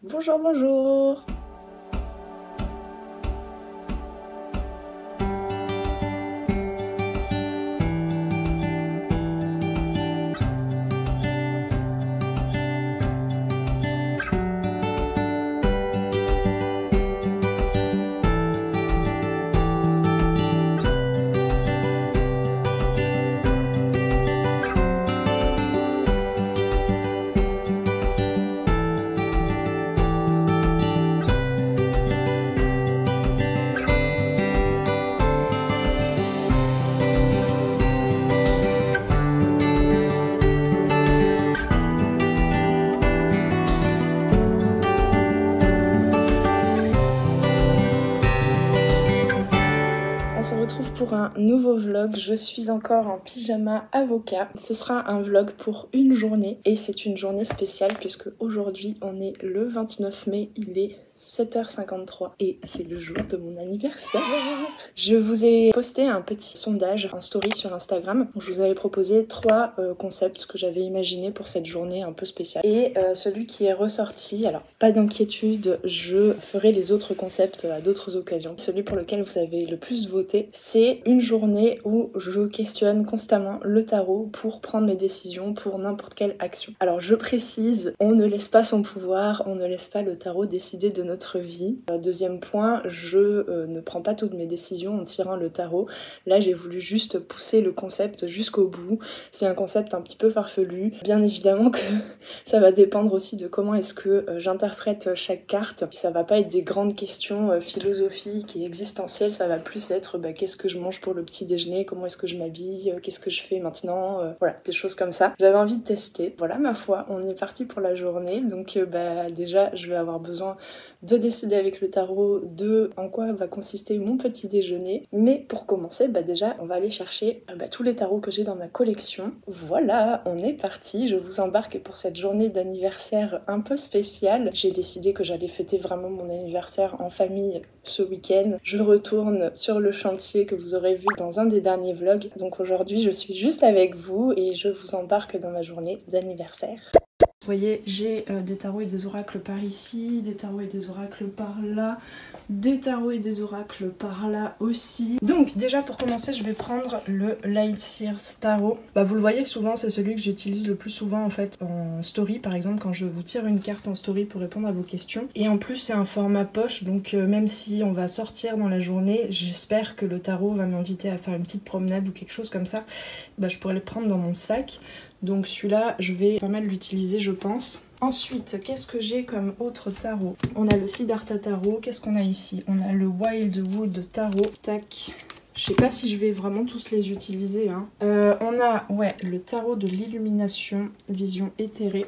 Bonjour, bonjour. On se retrouve pour un nouveau vlog. Je suis encore en pyjama avocat. Ce sera un vlog pour une journée et c'est une journée spéciale puisque aujourd'hui on est le 29 mai, il est 7h53 et c'est le jour de mon anniversaire. Je vous ai posté un petit sondage en story sur Instagram où je vous avais proposé 3 concepts que j'avais imaginés pour cette journée un peu spéciale. Et celui qui est ressorti, alors pas d'inquiétude, je ferai les autres concepts à d'autres occasions. Celui pour lequel vous avez le plus voté, c'est une journée où je questionne constamment le tarot pour prendre mes décisions pour n'importe quelle action. Alors je précise, on ne laisse pas son pouvoir, on ne laisse pas le tarot décider de notre vie. Deuxième point, je ne prends pas toutes mes décisions en tirant le tarot. Là, j'ai voulu juste pousser le concept jusqu'au bout. C'est un concept un petit peu farfelu. Bien évidemment que ça va dépendre aussi de comment est-ce que j'interprète chaque carte. Ça va pas être des grandes questions philosophiques et existentielles, ça va plus être qu'est-ce que je mange pour le petit déjeuner, comment est-ce que je m'habille, qu'est-ce que je fais maintenant, voilà, des choses comme ça. J'avais envie de tester. Voilà, ma foi, on est parti pour la journée. Donc déjà, je vais avoir besoin de décider avec le tarot de en quoi va consister mon petit déjeuner. Mais pour commencer, déjà on va aller chercher tous les tarots que j'ai dans ma collection. Voilà, on est parti, je vous embarque pour cette journée d'anniversaire un peu spéciale. J'ai décidé que j'allais fêter vraiment mon anniversaire en famille ce week-end. Je retourne sur le chantier que vous aurez vu dans un des derniers vlogs. Donc aujourd'hui je suis juste avec vous et je vous embarque dans ma journée d'anniversaire. Vous voyez, j'ai des tarots et des oracles par ici, des tarots et des oracles par là, des tarots et des oracles par là aussi. Donc déjà pour commencer, je vais prendre le Light Seers Tarot. Vous le voyez souvent, c'est celui que j'utilise le plus souvent en fait en story, par exemple quand je vous tire une carte en story pour répondre à vos questions. Et en plus c'est un format poche, donc même si on va sortir dans la journée, j'espère que le tarot va m'inviter à faire une petite promenade ou quelque chose comme ça. Je pourrais le prendre dans mon sac. Donc celui-là, je vais pas mal l'utiliser, je pense. Ensuite, qu'est-ce que j'ai comme autre tarot? On a le Siddhartha Tarot. Qu'est-ce qu'on a ici? On a le Wildwood Tarot. Tac. Je sais pas si je vais vraiment tous les utiliser. Hein. On a le tarot de l'illumination, vision éthérée.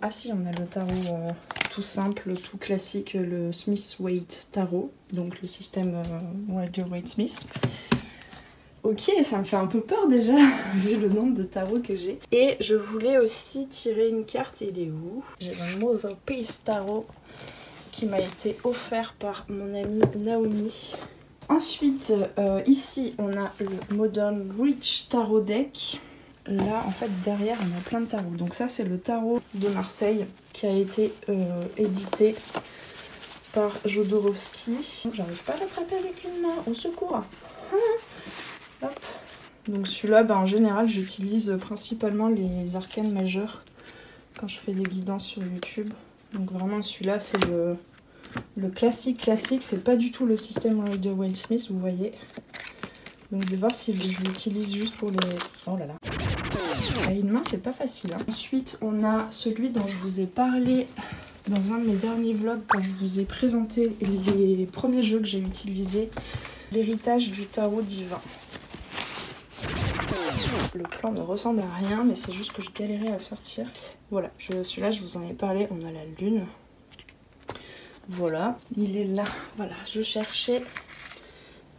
Ah si, on a le tarot tout simple, tout classique, le Smith-Waite Tarot. Donc le système Rider-Waite-Smith. Ok, ça me fait un peu peur déjà, vu le nombre de tarots que j'ai. Et je voulais aussi tirer une carte, il est où? J'ai le Mother Peace Tarot qui m'a été offert par mon amie Naomi. Ensuite, ici, on a le Modern Witch Tarot Deck. Là, en fait, derrière, on a plein de tarots. Donc ça, c'est le tarot de Marseille qui a été édité par Jodorowsky. J'arrive pas à l'attraper avec une main, au secours. Hop. Donc celui-là, en général, j'utilise principalement les arcanes majeures quand je fais des guidances sur YouTube. Donc vraiment, celui-là, c'est le classique. C'est pas du tout le système Rider-Waite-Smith, vous voyez. Donc je vais voir si je l'utilise juste pour les... Oh là là. À une main, c'est pas facile. Hein. Ensuite, on a celui dont je vous ai parlé dans un de mes derniers vlogs quand je vous ai présenté les premiers jeux que j'ai utilisés. L'héritage du tarot divin. Le plan ne ressemble à rien, mais c'est juste que je galérais à sortir. Voilà, celui-là, je vous en ai parlé. On a la lune. Voilà, il est là. Voilà, je cherchais.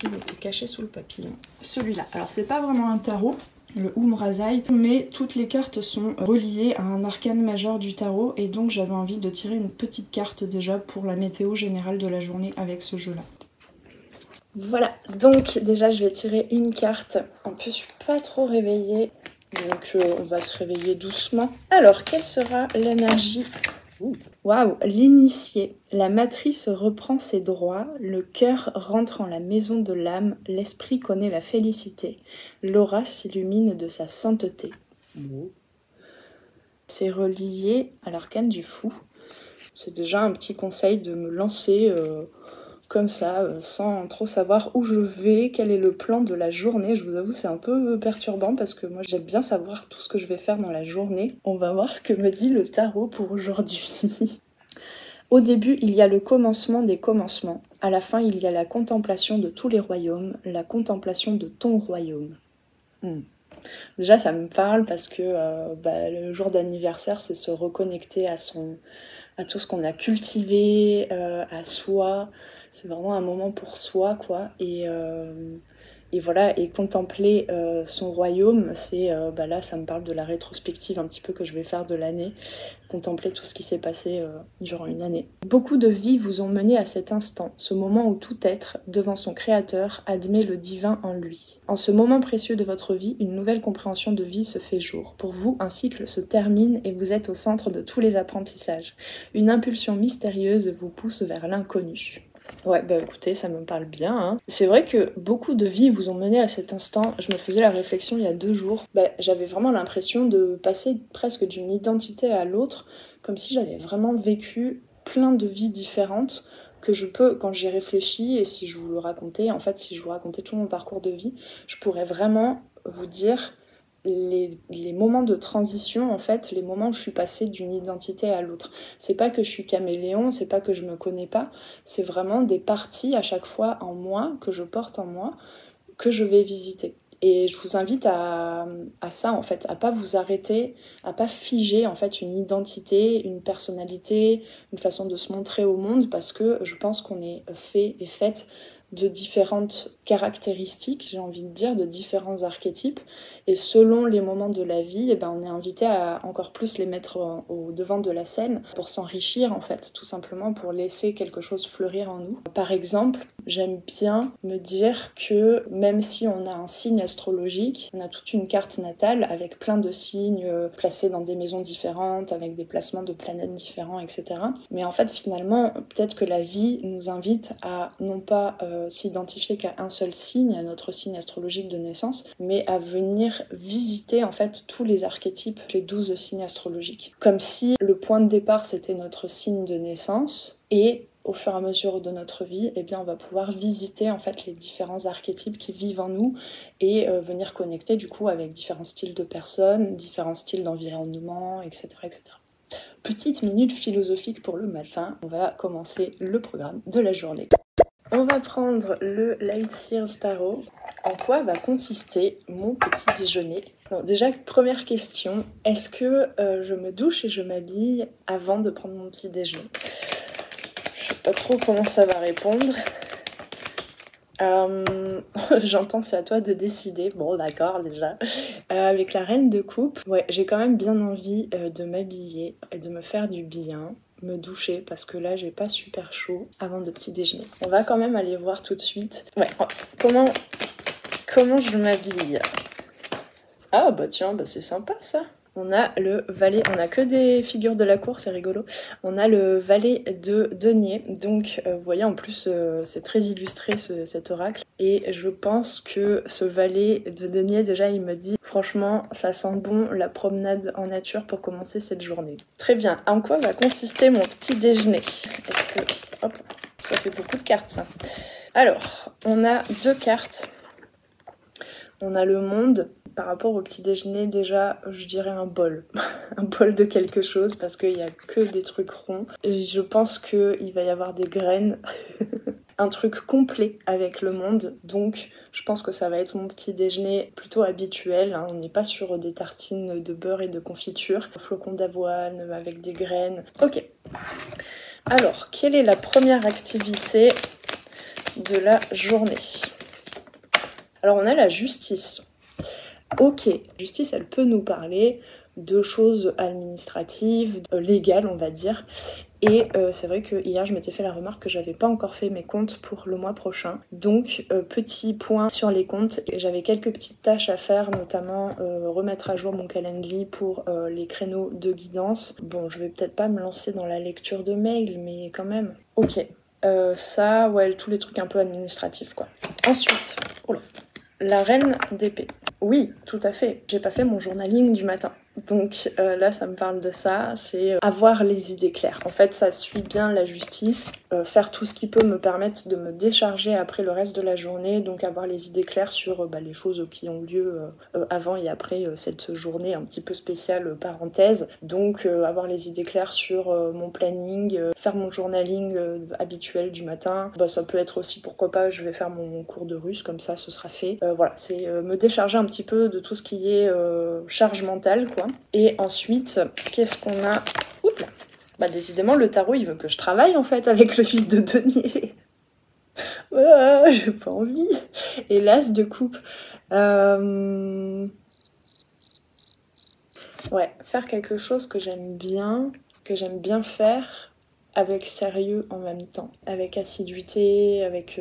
Il était caché sous le papillon. Celui-là. Alors, c'est pas vraiment un tarot, le Umrazai, mais toutes les cartes sont reliées à un arcane majeur du tarot. Et donc, j'avais envie de tirer une petite carte déjà pour la météo générale de la journée avec ce jeu-là. Voilà, donc déjà je vais tirer une carte. En plus je suis pas trop réveillée, donc on va se réveiller doucement. Alors, quelle sera l'énergie Waouh, l'initié. La matrice reprend ses droits, le cœur rentre en la maison de l'âme, l'esprit connaît la félicité, l'aura s'illumine de sa sainteté. C'est relié à l'arcane du fou. C'est déjà un petit conseil de me lancer comme ça, sans trop savoir où je vais, quel est le plan de la journée. Je vous avoue, c'est un peu perturbant parce que moi, j'aime bien savoir tout ce que je vais faire dans la journée. On va voir ce que me dit le tarot pour aujourd'hui. Au début, il y a le commencement des commencements. À la fin, il y a la contemplation de tous les royaumes, la contemplation de ton royaume. Déjà, ça me parle parce que le jour d'anniversaire, c'est se reconnecter à tout ce qu'on a cultivé, à soi. C'est vraiment un moment pour soi, quoi. Et voilà, et contempler son royaume, c'est là, ça me parle de la rétrospective un petit peu que je vais faire de l'année. Contempler tout ce qui s'est passé durant une année. Beaucoup de vies vous ont mené à cet instant, ce moment où tout être, devant son créateur, admet le divin en lui. En ce moment précieux de votre vie, une nouvelle compréhension de vie se fait jour. Pour vous, un cycle se termine et vous êtes au centre de tous les apprentissages. Une impulsion mystérieuse vous pousse vers l'inconnu. Ouais, écoutez, ça me parle bien. Hein. C'est vrai que beaucoup de vies vous ont mené à cet instant. Je me faisais la réflexion il y a 2 jours. J'avais vraiment l'impression de passer presque d'une identité à l'autre, comme si j'avais vraiment vécu plein de vies différentes que je peux, quand j'y réfléchis, et si je vous le racontais, en fait, si je vous racontais tout mon parcours de vie, je pourrais vraiment vous dire les moments de transition, en fait, les moments où je suis passée d'une identité à l'autre. C'est pas que je suis caméléon, c'est pas que je me connais pas, c'est vraiment des parties à chaque fois en moi, que je porte en moi, que je vais visiter. Et je vous invite à ça, en fait, à pas vous arrêter, à pas figer, en fait, une identité, une personnalité, une façon de se montrer au monde, parce que je pense qu'on est fait et faite de différentes caractéristiques, j'ai envie de dire, de différents archétypes. Et selon les moments de la vie, on est invité à encore plus les mettre au devant de la scène pour s'enrichir, en fait, tout simplement pour laisser quelque chose fleurir en nous. Par exemple, j'aime bien me dire que même si on a un signe astrologique, on a toute une carte natale avec plein de signes placés dans des maisons différentes, avec des placements de planètes différents, etc. Mais en fait, finalement, peut-être que la vie nous invite à non pas s'identifier qu'à un seul signe, à notre signe astrologique de naissance, mais à venir visiter en fait tous les archétypes, les 12 signes astrologiques. Comme si le point de départ c'était notre signe de naissance, et au fur et à mesure de notre vie, on va pouvoir visiter en fait les différents archétypes qui vivent en nous et venir connecter du coup avec différents styles de personnes, différents styles d'environnement, etc., etc. Petite minute philosophique pour le matin, on va commencer le programme de la journée. On va prendre le Light Seers Tarot. En quoi va consister mon petit déjeuner? Donc déjà, première question, est-ce que je me douche et je m'habille avant de prendre mon petit déjeuner? Je sais pas trop comment ça va répondre. J'entends, c'est à toi de décider. Bon, d'accord, déjà. Avec la reine de coupe, ouais, j'ai quand même bien envie de m'habiller et de me faire du bien. Me doucher parce que là j'ai pas super chaud avant de petit déjeuner. On va quand même aller voir tout de suite. Ouais, comment je m'habille? Ah tiens, c'est sympa ça. On a le valet, on a que des figures de la cour, c'est rigolo. On a le valet de denier, donc vous voyez en plus c'est très illustré cet oracle. Et je pense que ce valet de denier, déjà il me dit franchement ça sent bon la promenade en nature pour commencer cette journée. Très bien, en quoi va consister mon petit déjeuner? Est-ce que... Hop, ça fait beaucoup de cartes ça. Alors, on a 2 cartes. On a le monde. Par rapport au petit déjeuner, déjà, je dirais un bol. Un bol de quelque chose, parce qu'il n'y a que des trucs ronds. Et je pense qu'il va y avoir des graines. Un truc complet avec le monde. Donc, je pense que ça va être mon petit déjeuner plutôt habituel. Hein. On n'est pas sur des tartines de beurre et de confiture. Flocons d'avoine avec des graines. Ok. Alors, quelle est la première activité de la journée? Alors, on a la justice. Ok, justice, elle peut nous parler de choses administratives, légales on va dire. Et c'est vrai que hier je m'étais fait la remarque que j'avais pas encore fait mes comptes pour le mois prochain. Donc petit point sur les comptes, j'avais quelques petites tâches à faire, notamment remettre à jour mon calendrier pour les créneaux de guidance. Bon, je vais peut-être pas me lancer dans la lecture de mails, mais quand même. Ok, ça, ouais, tous les trucs un peu administratifs quoi. Ensuite, oh là, la reine d'épée. Oui, tout à fait. J'ai pas fait mon journaling du matin. Donc là, ça me parle de ça, c'est avoir les idées claires. En fait, ça suit bien la justice, faire tout ce qui peut me permettre de me décharger après le reste de la journée, donc avoir les idées claires sur les choses qui ont lieu avant et après cette journée un petit peu spéciale parenthèse. Donc avoir les idées claires sur mon planning, faire mon journaling habituel du matin. Ça peut être aussi, pourquoi pas, je vais faire mon cours de russe, comme ça ce sera fait. Voilà, c'est me décharger un petit peu de tout ce qui est charge mentale, quoi. Et ensuite, qu'est-ce qu'on a? Oups là. Décidément, le tarot, il veut que je travaille, en fait, avec le vide de denier. J'ai pas envie. Et l'as de coupe. Ouais, faire quelque chose que j'aime bien faire, avec sérieux en même temps. Avec assiduité, avec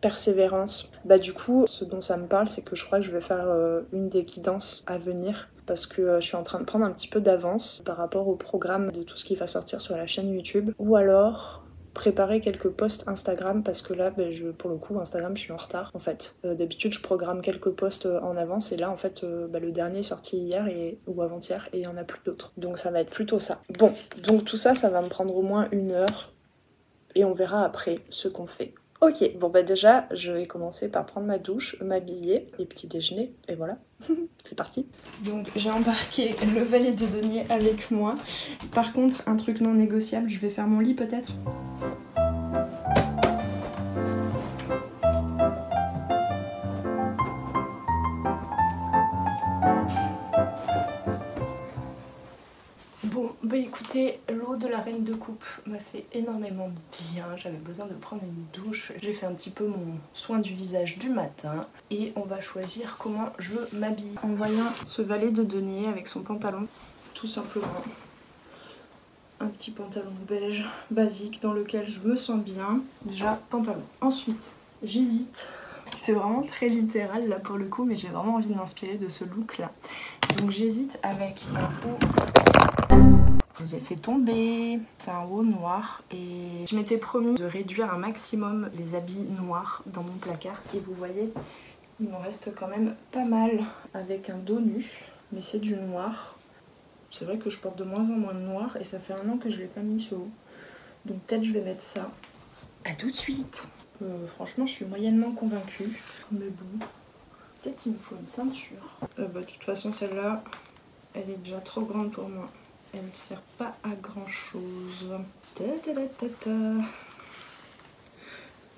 persévérance. Du coup, ce dont ça me parle, c'est que je crois que je vais faire une des guidances à venir. Parce que je suis en train de prendre un petit peu d'avance par rapport au programme de tout ce qui va sortir sur la chaîne YouTube. Ou alors préparer quelques posts Instagram parce que là, pour le coup, Instagram, je suis en retard en fait. D'habitude, je programme quelques posts en avance et là, en fait, le dernier est sorti hier ou avant-hier et il n'y en a plus d'autres. Donc ça va être plutôt ça. Bon, donc tout ça, ça va me prendre au moins 1 heure et on verra après ce qu'on fait. Ok, bon déjà, je vais commencer par prendre ma douche, m'habiller et petit déjeuner, et voilà, c'est parti. Donc j'ai embarqué le valet de denier avec moi. Par contre, un truc non négociable, je vais faire mon lit peut-être. Écoutez, l'eau de la reine de coupe m'a fait énormément de bien, j'avais besoin de prendre une douche. J'ai fait un petit peu mon soin du visage du matin et on va choisir comment je m'habille. En voyant ce valet de denier avec son pantalon, tout simplement un petit pantalon beige basique dans lequel je me sens bien. Déjà, pantalon. Ensuite, j'hésite. C'est vraiment très littéral là pour le coup, mais j'ai vraiment envie de m'inspirer de ce look là. Donc j'hésite avec un haut. Je vous ai fait tomber. C'est un haut noir et je m'étais promis de réduire un maximum les habits noirs dans mon placard. Et vous voyez, il m'en reste quand même pas mal avec un dos nu, mais c'est du noir. C'est vrai que je porte de moins en moins de noir et ça fait 1 an que je l'ai pas mis ce haut. Donc peut-être je vais mettre ça. À tout de suite. Franchement, je suis moyennement convaincue. Mais bon, peut-être il me faut une ceinture. De toute façon, celle-là, elle est déjà trop grande pour moi. Elle ne sert pas à grand chose.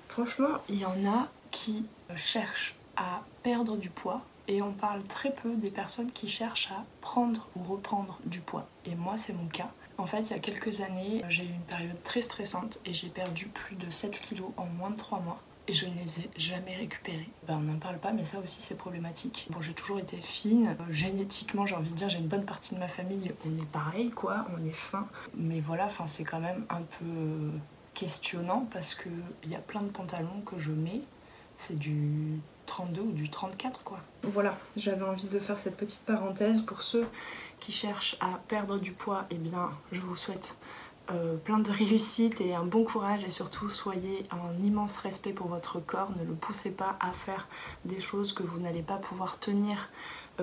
Franchement, il y en a qui cherchent à perdre du poids et on parle très peu des personnes qui cherchent à prendre ou reprendre du poids. Et moi, c'est mon cas. En fait, il y a quelques années, j'ai eu une période très stressante et j'ai perdu plus de 7 kilos en moins de 3 mois. Et je ne les ai jamais récupérés. On n'en parle pas, mais ça aussi c'est problématique. Bon, j'ai toujours été fine. Génétiquement, j'ai envie de dire, j'ai une bonne partie de ma famille, on est pareil quoi, on est fin. Mais voilà, c'est quand même un peu questionnant parce qu'il y a plein de pantalons que je mets. C'est du 32 ou du 34 quoi. Voilà, j'avais envie de faire cette petite parenthèse. Pour ceux qui cherchent à perdre du poids, eh bien, je vous souhaite plein de réussite et un bon courage et surtout soyez un immense respect pour votre corps, ne le poussez pas à faire des choses que vous n'allez pas pouvoir tenir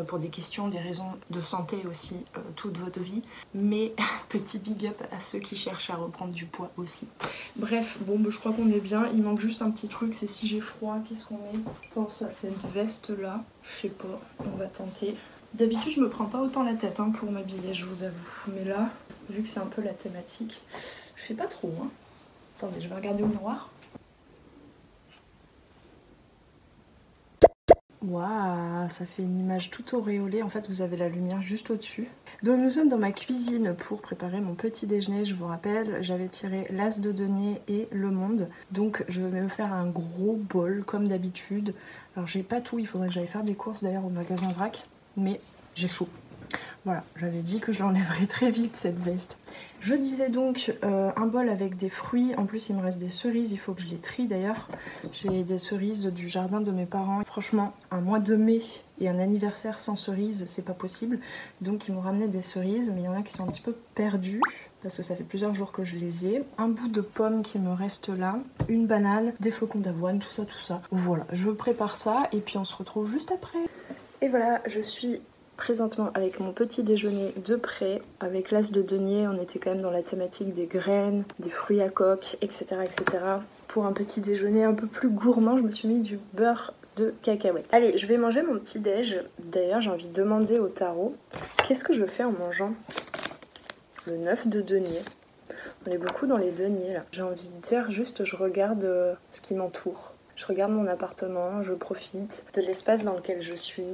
pour des questions, des raisons de santé aussi toute votre vie, mais petit big up à ceux qui cherchent à reprendre du poids aussi. Bref, bon je crois qu'on est bien, il manque juste un petit truc, c'est si j'ai froid, qu'est-ce qu'on met? Je pense à cette veste là, je sais pas, on va tenter. D'habitude je me prends pas autant la tête pour m'habiller, je vous avoue, mais là vu que c'est un peu la thématique, je sais pas trop. Attendez, je vais regarder au miroir. Waouh, ça fait une image toute auréolée. En fait, vous avez la lumière juste au-dessus. Donc nous sommes dans ma cuisine pour préparer mon petit déjeuner. Je vous rappelle, j'avais tiré l'as de denier et le monde. Donc je vais me faire un gros bol comme d'habitude. Alors j'ai pas tout, il faudrait que j'aille faire des courses d'ailleurs au magasin Vrac. Mais j'ai chaud. Voilà, j'avais dit que je l'enlèverais très vite cette veste. Je disais donc un bol avec des fruits. En plus il me reste des cerises, il faut que je les trie d'ailleurs. J'ai des cerises du jardin de mes parents. Franchement, un mois de mai et un anniversaire sans cerises, c'est pas possible. Donc ils m'ont ramené des cerises, mais il y en a qui sont un petit peu perdues parce que ça fait plusieurs jours que je les ai. Un bout de pomme qui me reste là, une banane, des flocons d'avoine, tout ça, tout ça. Voilà, je prépare ça et puis on se retrouve juste après. Et voilà, je suis présentement avec mon petit déjeuner de près. Avec l'as de denier, on était quand même dans la thématique des graines, des fruits à coque, etc. etc. Pour un petit déjeuner un peu plus gourmand, je me suis mis du beurre de cacahuète. Allez, je vais manger mon petit déj. D'ailleurs, j'ai envie de demander au tarot, qu'est-ce que je fais en mangeant le 9 de denier? On est beaucoup dans les deniers là. J'ai envie de dire juste, je regarde ce qui m'entoure. Je regarde mon appartement, je profite de l'espace dans lequel je suis,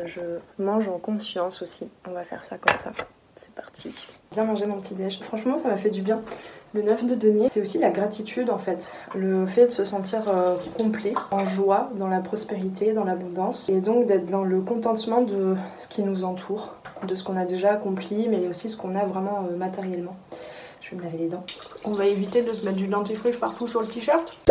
je mange en conscience aussi. On va faire ça comme ça. C'est parti. Bien manger mon petit déj. Franchement, ça m'a fait du bien. Le 9 de denier, c'est aussi la gratitude en fait. Le fait de se sentir complet, en joie, dans la prospérité, dans l'abondance. Et donc d'être dans le contentement de ce qui nous entoure, de ce qu'on a déjà accompli, mais aussi ce qu'on a vraiment matériellement. Je vais me laver les dents. On va éviter de se mettre du dentifrice partout sur le t-shirt.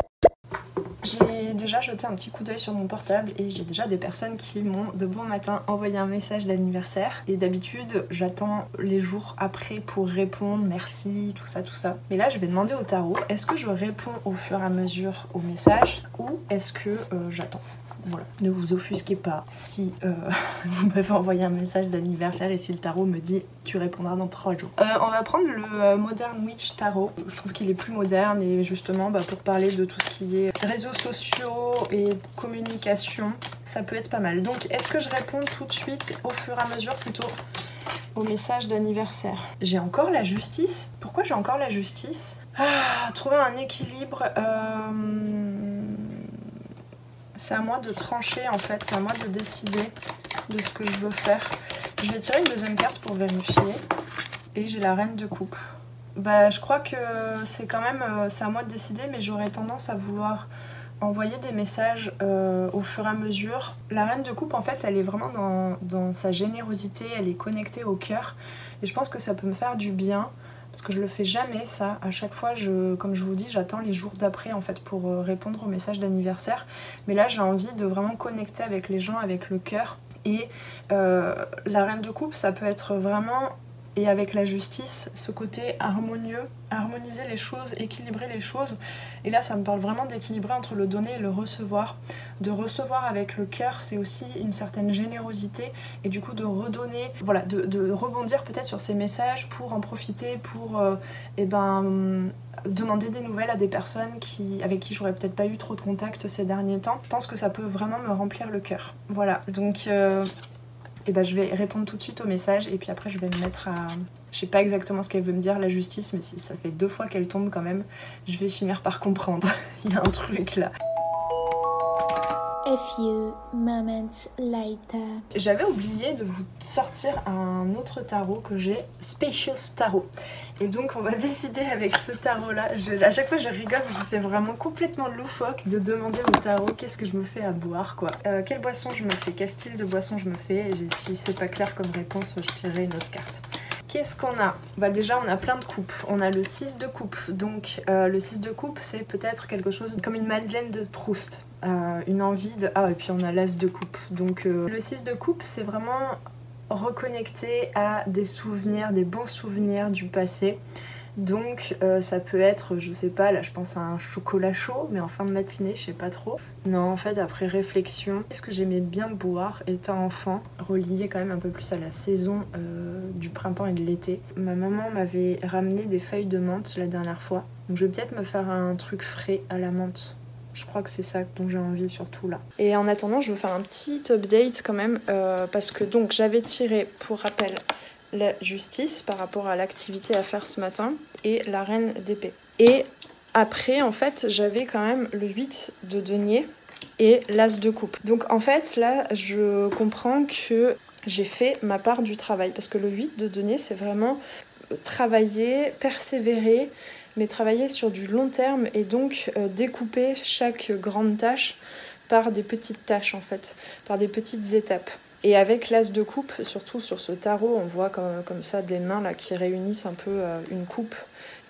J'ai déjà jeté un petit coup d'œil sur mon portable et j'ai déjà des personnes qui m'ont de bon matin envoyé un message d'anniversaire. Et d'habitude, j'attends les jours après pour répondre, merci, tout ça, tout ça. Mais là, je vais demander au tarot, est-ce que je réponds au fur et à mesure aux messages ou est-ce que j'attends ? Voilà. Ne vous offusquez pas si vous m'avez envoyé un message d'anniversaire et si le tarot me dit tu répondras dans 3 jours. On va prendre le Modern Witch Tarot. Je trouve qu'il est plus moderne et justement pour parler de tout ce qui est réseaux sociaux et communication, ça peut être pas mal. Donc est-ce que je réponds tout de suite au fur et à mesure plutôt au message d'anniversaire? J'ai encore la justice. Pourquoi j'ai encore la justice? Trouver un équilibre... C'est à moi de trancher en fait, c'est à moi de décider de ce que je veux faire. Je vais tirer une deuxième carte pour vérifier. Et j'ai la reine de coupe. Je crois que c'est quand même, c'est à moi de décider, mais j'aurais tendance à vouloir envoyer des messages au fur et à mesure. La reine de coupe en fait, elle est vraiment dans sa générosité, elle est connectée au cœur. Et je pense que ça peut me faire du bien. Parce que je le fais jamais ça, à chaque fois, comme je vous dis, j'attends les jours d'après en fait pour répondre aux messages d'anniversaire. Mais là j'ai envie de vraiment connecter avec les gens, avec le cœur. Et la reine de coupe, ça peut être vraiment, et avec la justice, ce côté harmonieux, harmoniser les choses, équilibrer les choses. Et là ça me parle vraiment d'équilibrer entre le donner et le recevoir. De recevoir avec le cœur, c'est aussi une certaine générosité et du coup de redonner, voilà, de rebondir peut-être sur ces messages pour en profiter, pour demander des nouvelles à des personnes avec qui j'aurais peut-être pas eu trop de contact ces derniers temps. Je pense que ça peut vraiment me remplir le cœur. Voilà, donc je vais répondre tout de suite au message et puis après je vais me mettre à... Je sais pas exactement ce qu'elle veut me dire, la justice, mais si ça fait 2 fois qu'elle tombe quand même, je vais finir par comprendre. Il y a un truc là. A few moments later. J'avais oublié de vous sortir un autre tarot que j'ai, Spacious Tarot. Et donc on va décider avec ce tarot là. À chaque fois je rigole parce que c'est vraiment complètement loufoque de demander au tarot qu'est-ce que je me fais à boire quoi. Quelle boisson je me fais, quel style de boisson je me fais. Et si c'est pas clair comme réponse, je tirerai une autre carte. Qu'est-ce qu'on a? Déjà on a plein de coupes. On a le 6 de coupe. Donc le 6 de coupe c'est peut-être quelque chose comme une Madeleine de Proust. Une envie de... et puis on a l'as de coupe. Donc le 6 de coupe c'est vraiment reconnecter à des souvenirs, des bons souvenirs du passé. Donc ça peut être, je sais pas, là je pense à un chocolat chaud, mais en fin de matinée, je sais pas trop. Non, en fait, après réflexion, qu'est-ce que j'aimais bien boire étant enfant, relié quand même un peu plus à la saison du printemps et de l'été. Ma maman m'avait ramené des feuilles de menthe la dernière fois. Donc je vais peut-être me faire un truc frais à la menthe. Je crois que c'est ça dont j'ai envie surtout là. Et en attendant, je vais faire un petit update quand même, parce que donc j'avais tiré, pour rappel, la justice par rapport à l'activité à faire ce matin et la reine d'épée. Et après, en fait, j'avais quand même le 8 de denier et l'as de coupe. Donc en fait, là, je comprends que j'ai fait ma part du travail parce que le 8 de denier, c'est vraiment travailler, persévérer, mais travailler sur du long terme et donc découper chaque grande tâche par des petites tâches en fait, par des petites étapes. Et avec l'as de coupe, surtout sur ce tarot, on voit comme ça des mains là, qui réunissent un peu une coupe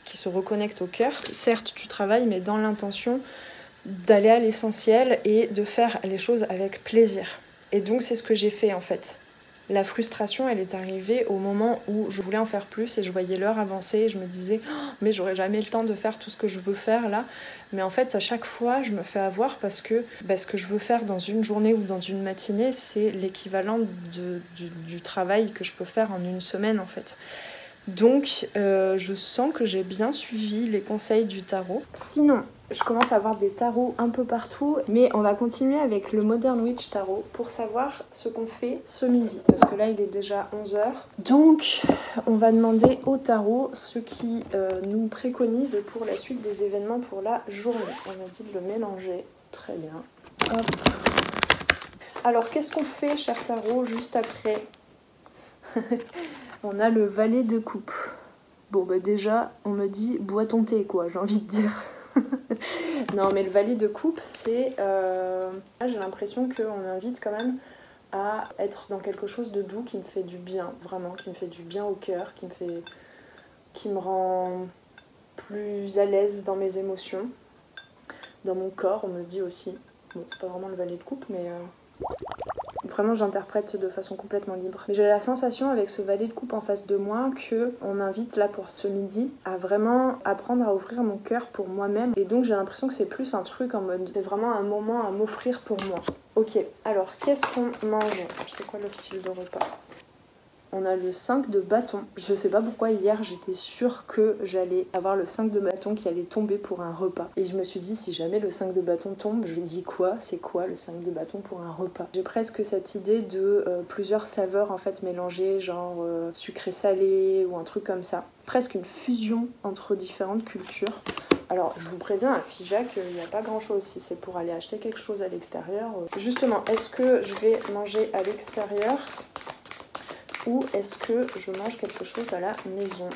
qui se reconnecte au cœur. Certes, tu travailles, mais dans l'intention d'aller à l'essentiel et de faire les choses avec plaisir. Et donc, c'est ce que j'ai fait en fait. La frustration, elle est arrivée au moment où je voulais en faire plus et je voyais l'heure avancer et je me disais oh, mais j'aurais jamais le temps de faire tout ce que je veux faire là. Mais en fait, à chaque fois, je me fais avoir parce que ce que je veux faire dans une journée ou dans une matinée, c'est l'équivalent du travail que je peux faire en une semaine en fait. Donc, je sens que j'ai bien suivi les conseils du tarot. Sinon, je commence à avoir des tarots un peu partout, mais on va continuer avec le Modern Witch Tarot pour savoir ce qu'on fait ce midi, parce que là, il est déjà 11h. Donc, on va demander au tarot ce qui nous préconise pour la suite des événements pour la journée. On a dit de le mélanger. Très bien. Hop. Alors, qu'est-ce qu'on fait, cher tarot, juste après? On a le valet de coupe. Bon bah déjà, on me dit bois ton thé quoi, j'ai envie de dire. Non mais le valet de coupe, c'est... Là j'ai l'impression qu'on m'invite quand même à être dans quelque chose de doux qui me fait du bien, vraiment, qui me fait du bien au cœur, qui me rend plus à l'aise dans mes émotions, dans mon corps, on me dit aussi. Bon, c'est pas vraiment le valet de coupe, mais... Vraiment, j'interprète de façon complètement libre. Mais j'ai la sensation avec ce valet de coupe en face de moi qu'on m'invite là pour ce midi à vraiment apprendre à ouvrir mon cœur pour moi-même. Et donc j'ai l'impression que c'est plus un truc en mode c'est vraiment un moment à m'offrir pour moi. Ok, alors qu'est-ce qu'on mange? C'est quoi le style de repas? On a le 5 de bâton. Je sais pas pourquoi hier j'étais sûre que j'allais avoir le 5 de bâton qui allait tomber pour un repas. Et je me suis dit si jamais le 5 de bâton tombe, je me dis quoi? C'est quoi le 5 de bâton pour un repas? J'ai presque cette idée de plusieurs saveurs en fait mélangées, genre sucré-salé ou un truc comme ça. Presque une fusion entre différentes cultures. Alors je vous préviens, à Figeac, il n'y a pas grand chose si c'est pour aller acheter quelque chose à l'extérieur. Justement, est-ce que je vais manger à l'extérieur? Ou est-ce que je mange quelque chose à la maison?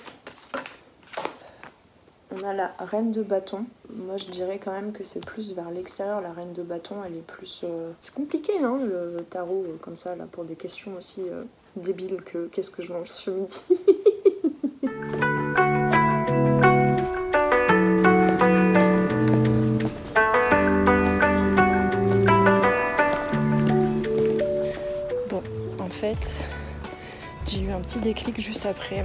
On a la reine de bâton. Moi, je dirais quand même que c'est plus vers l'extérieur. La reine de bâton, elle est plus... C'est compliqué, hein, le tarot, comme ça, là, pour des questions aussi débiles que qu'est-ce que je mange ce midi. Bon, en fait... J'ai eu un petit déclic juste après.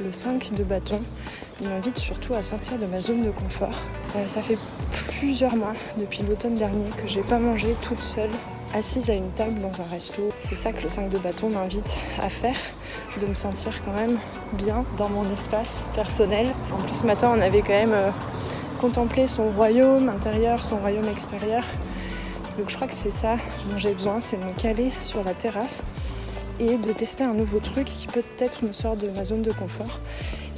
Le 5 de bâton, il m'invite surtout à sortir de ma zone de confort. Ça fait plusieurs mois, depuis l'automne dernier, que j'ai pas mangé toute seule, assise à une table dans un resto. C'est ça que le 5 de bâton m'invite à faire, de me sentir quand même bien dans mon espace personnel. En plus, ce matin, on avait quand même contemplé son royaume intérieur, son royaume extérieur. Donc je crois que c'est ça dont j'ai besoin, c'est de me caler sur la terrasse et de tester un nouveau truc qui peut-être me sort de ma zone de confort.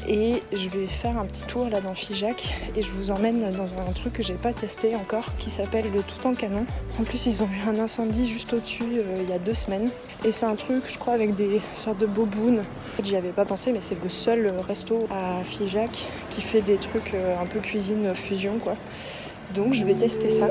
Et je vais faire un petit tour là dans Figeac et je vous emmène dans un truc que j'ai pas testé encore qui s'appelle le Toutankhamon. En plus ils ont eu un incendie juste au-dessus il y a 2 semaines et c'est un truc je crois avec des sortes de bobounes. J'y avais pas pensé mais c'est le seul resto à Figeac qui fait des trucs un peu cuisine fusion quoi. Donc je vais tester ça.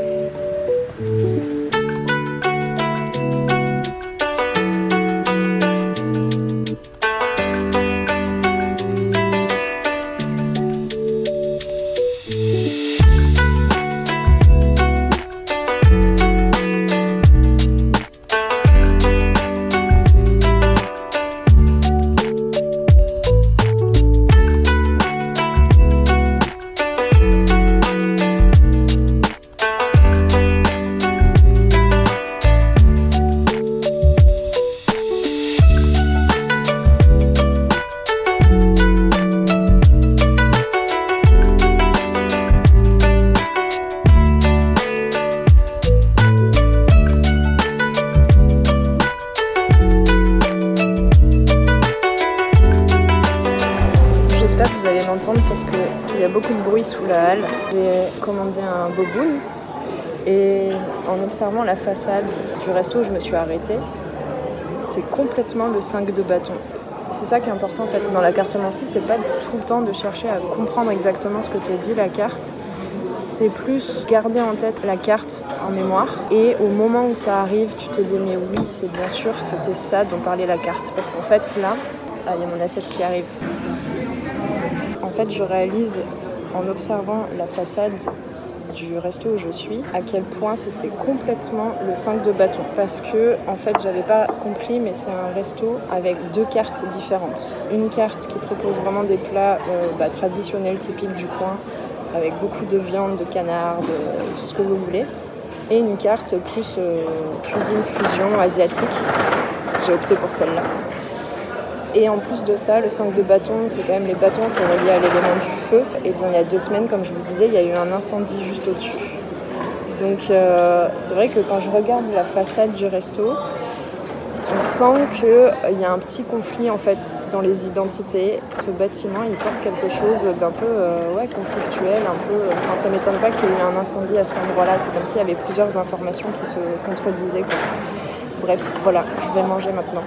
Parce qu'il y a beaucoup de bruit sous la halle. J'ai commandé un boboon et en observant la façade du resto où je me suis arrêtée, c'est complètement le 5 de bâton. C'est ça qui est important en fait dans la cartomancie, c'est pas tout le temps de chercher à comprendre exactement ce que te dit la carte. c'est plus garder en tête la carte en mémoire. Et au moment où ça arrive, tu te dis mais oui, c'est bien sûr, c'était ça dont parlait la carte. Parce qu'en fait, là, il y a mon assiette qui arrive. En fait, je réalise en observant la façade du resto où je suis, à quel point c'était complètement le 5 de bâton. Parce que, en fait, j'avais pas compris, mais c'est un resto avec 2 cartes différentes. Une carte qui propose vraiment des plats traditionnels, typiques du coin, avec beaucoup de viande, de canard, de tout ce que vous voulez. Et une carte plus cuisine fusion asiatique. J'ai opté pour celle-là. Et en plus de ça, le 5 de bâton, c'est quand même les bâtons, c'est relié à l'élément du feu. Et il y a 2 semaines, comme je vous le disais, il y a eu un incendie juste au-dessus. Donc c'est vrai que quand je regarde la façade du resto, on sent qu'il y a un petit conflit en fait dans les identités. Ce bâtiment, il porte quelque chose d'un peu conflictuel, un peu. Enfin, ça m'étonne pas qu'il y ait eu un incendie à cet endroit-là. C'est comme s'il y avait plusieurs informations qui se contredisaient, quoi. Bref, voilà, je vais manger maintenant.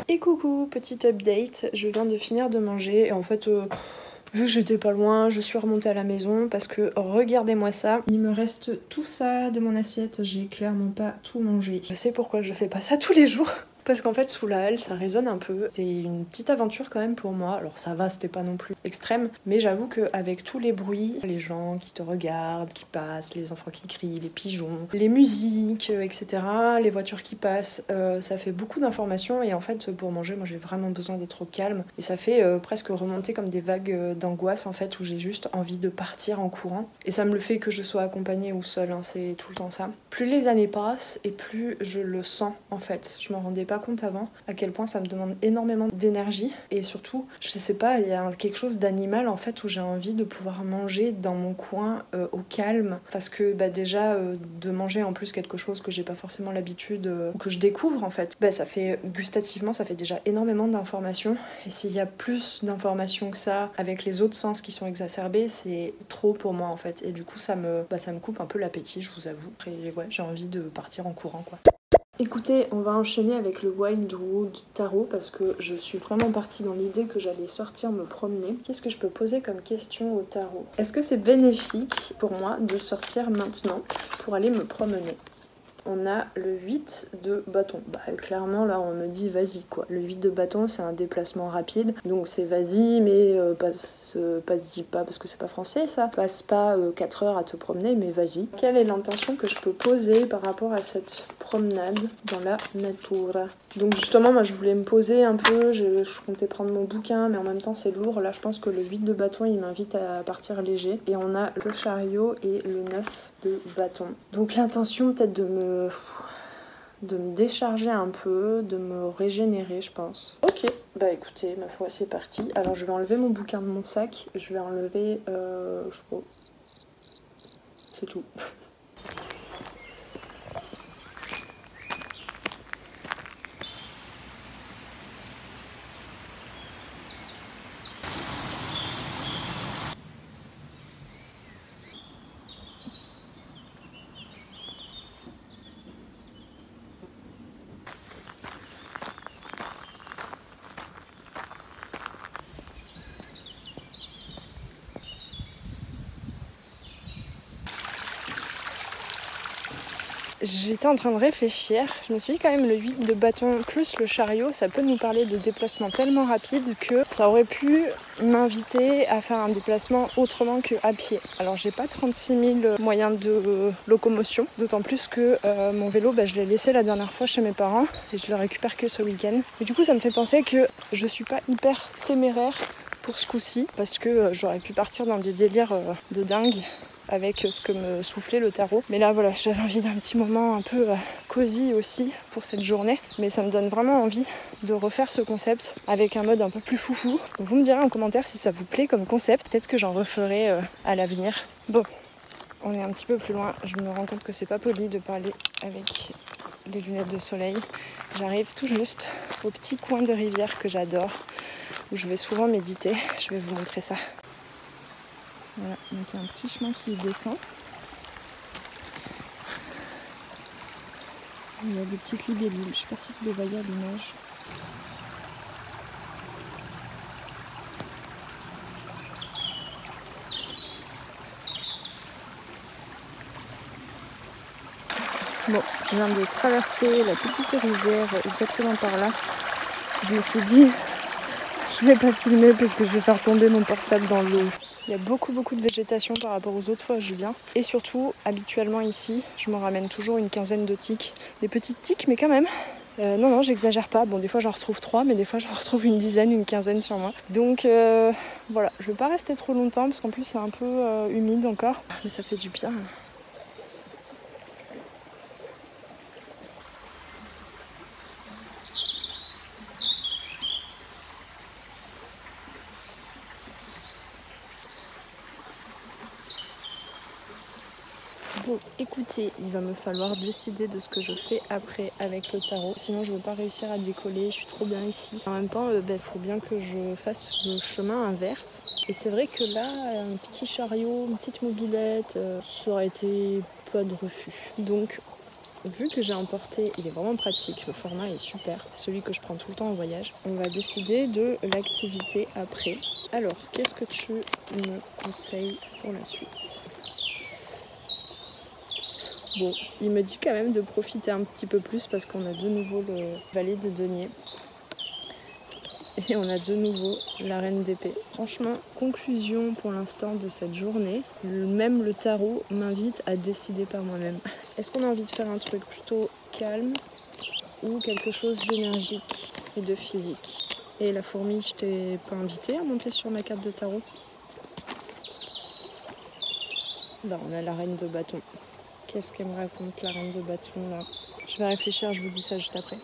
Et coucou, petite update, je viens de finir de manger et en fait, vu que j'étais pas loin, je suis remontée à la maison parce que regardez-moi ça. Il me reste tout ça de mon assiette, j'ai clairement pas tout mangé. Je sais pourquoi je fais pas ça tous les jours. Parce qu'en fait, sous la halle, ça résonne un peu. C'est une petite aventure quand même pour moi. Alors ça va, c'était pas non plus extrême. Mais j'avoue qu'avec tous les bruits, les gens qui te regardent, qui passent, les enfants qui crient, les pigeons, les musiques, etc., les voitures qui passent, ça fait beaucoup d'informations. Et en fait, pour manger, moi j'ai vraiment besoin d'être au calme. Et ça fait presque remonter comme des vagues d'angoisse en fait, où j'ai juste envie de partir en courant. Et ça me le fait que je sois accompagnée ou seule, hein, c'est tout le temps ça. Plus les années passent et plus je le sens en fait. Je m'en rendais pas compte avant à quel point ça me demande énormément d'énergie et surtout je sais pas, il y a quelque chose d'animal en fait où j'ai envie de pouvoir manger dans mon coin au calme parce que déjà de manger en plus quelque chose que j'ai pas forcément l'habitude que je découvre en fait, ça fait gustativement ça fait déjà énormément d'informations et s'il y a plus d'informations que ça avec les autres sens qui sont exacerbés, c'est trop pour moi en fait et du coup ça me coupe un peu l'appétit, je vous avoue. Après ouais, j'ai envie de partir en courant quoi. Écoutez, on va enchaîner avec le Wildwood Tarot parce que je suis vraiment partie dans l'idée que j'allais sortir me promener. Qu'est-ce que je peux poser comme question au tarot? Est-ce que c'est bénéfique pour moi de sortir maintenant pour aller me promener? On a le 8 de bâton. Clairement là on me dit vas-y quoi. Le 8 de bâton c'est un déplacement rapide. Donc c'est vas-y mais passe-y pas parce que c'est pas français ça. Passe pas 4 heures à te promener mais vas-y. Quelle est l'intention que je peux poser par rapport à cette promenade dans la nature? Donc justement moi je voulais me poser un peu. Je comptais prendre mon bouquin mais en même temps c'est lourd. Là je pense que le 8 de bâton il m'invite à partir léger. Et on a le chariot et le 9 de bâton. Donc l'intention peut-être de me décharger un peu, de me régénérer je pense. Ok, écoutez, ma foi c'est parti. Alors je vais enlever mon bouquin de mon sac, je vais enlever, je sais pas, c'est tout. J'étais en train de réfléchir, je me suis dit quand même le 8 de bâton plus le chariot, ça peut nous parler de déplacement tellement rapide que ça aurait pu m'inviter à faire un déplacement autrement qu'à pied. Alors j'ai pas 36 000 moyens de locomotion, d'autant plus que mon vélo je l'ai laissé la dernière fois chez mes parents et je le récupère que ce week-end. Et du coup ça me fait penser que je suis pas hyper téméraire pour ce coup-ci parce que j'aurais pu partir dans des délires de dingue avec ce que me soufflait le tarot. Mais là voilà, j'avais envie d'un petit moment un peu cosy aussi pour cette journée. Mais ça me donne vraiment envie de refaire ce concept avec un mode un peu plus foufou. Donc vous me direz en commentaire si ça vous plaît comme concept. Peut-être que j'en referai à l'avenir. Bon, on est un petit peu plus loin. Je me rends compte que c'est pas poli de parler avec les lunettes de soleil. J'arrive tout juste au petit coin de rivière que j'adore, où je vais souvent méditer. Je vais vous montrer ça. Voilà, donc il y a un petit chemin qui descend. Il y a des petites libellules, je ne sais pas si vous les voyez à l'image. Bon, je viens de traverser la petite rivière exactement par là. Je me suis dit, je vais pas filmer parce que je vais faire tomber mon portable dans l'eau. Il y a beaucoup de végétation par rapport aux autres fois où je viens. Et surtout, habituellement ici, je me ramène toujours une quinzaine de tiques. Des petites tiques, mais quand même. Non, j'exagère pas. Bon, des fois j'en retrouve 3, mais des fois j'en retrouve une dizaine, une quinzaine sur moi. Donc voilà, je vais pas rester trop longtemps parce qu'en plus c'est un peu humide encore. Mais ça fait du bien. Bon, écoutez, il va me falloir décider de ce que je fais après avec le tarot. Sinon, je ne vais pas réussir à décoller, je suis trop bien ici. En même temps, faut bien que je fasse le chemin inverse. Et c'est vrai que là, un petit chariot, une petite mobilette, ça aurait été pas de refus. Donc, vu que j'ai emporté, il est vraiment pratique, le format est super, c'est celui que je prends tout le temps en voyage. On va décider de l'activité après. Alors, qu'est-ce que tu me conseilles pour la suite ? Bon, il me dit quand même de profiter un petit peu plus parce qu'on a de nouveau le valet de denier. Et on a de nouveau la reine d'épée. Franchement, conclusion pour l'instant de cette journée, même le tarot m'invite à décider par moi-même. Est-ce qu'on a envie de faire un truc plutôt calme ou quelque chose d'énergique et de physique? Et la fourmi, je t'ai pas invité à monter sur ma carte de tarot? Bah, on a la reine de bâton. Qu'est-ce qu'elle me raconte, la reine de bâton, là? Je vais réfléchir, je vous dis ça juste après.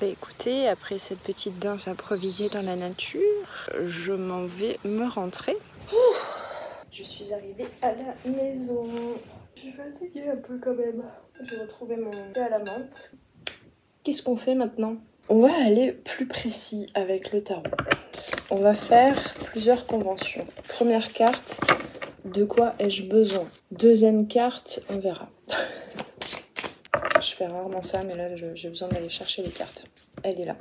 Bah écoutez, après cette petite danse improvisée dans la nature, je m'en vais me rentrer. Je suis arrivée à la maison. Je suis fatiguée un peu quand même. J'ai retrouvé mon thé à la menthe. Qu'est-ce qu'on fait maintenant? On va aller plus précis avec le tarot. On va faire plusieurs conventions. Première carte, de quoi ai-je besoin? Deuxième carte, on verra. Je fais rarement ça, mais là j'ai besoin d'aller chercher les cartes. Elle est là.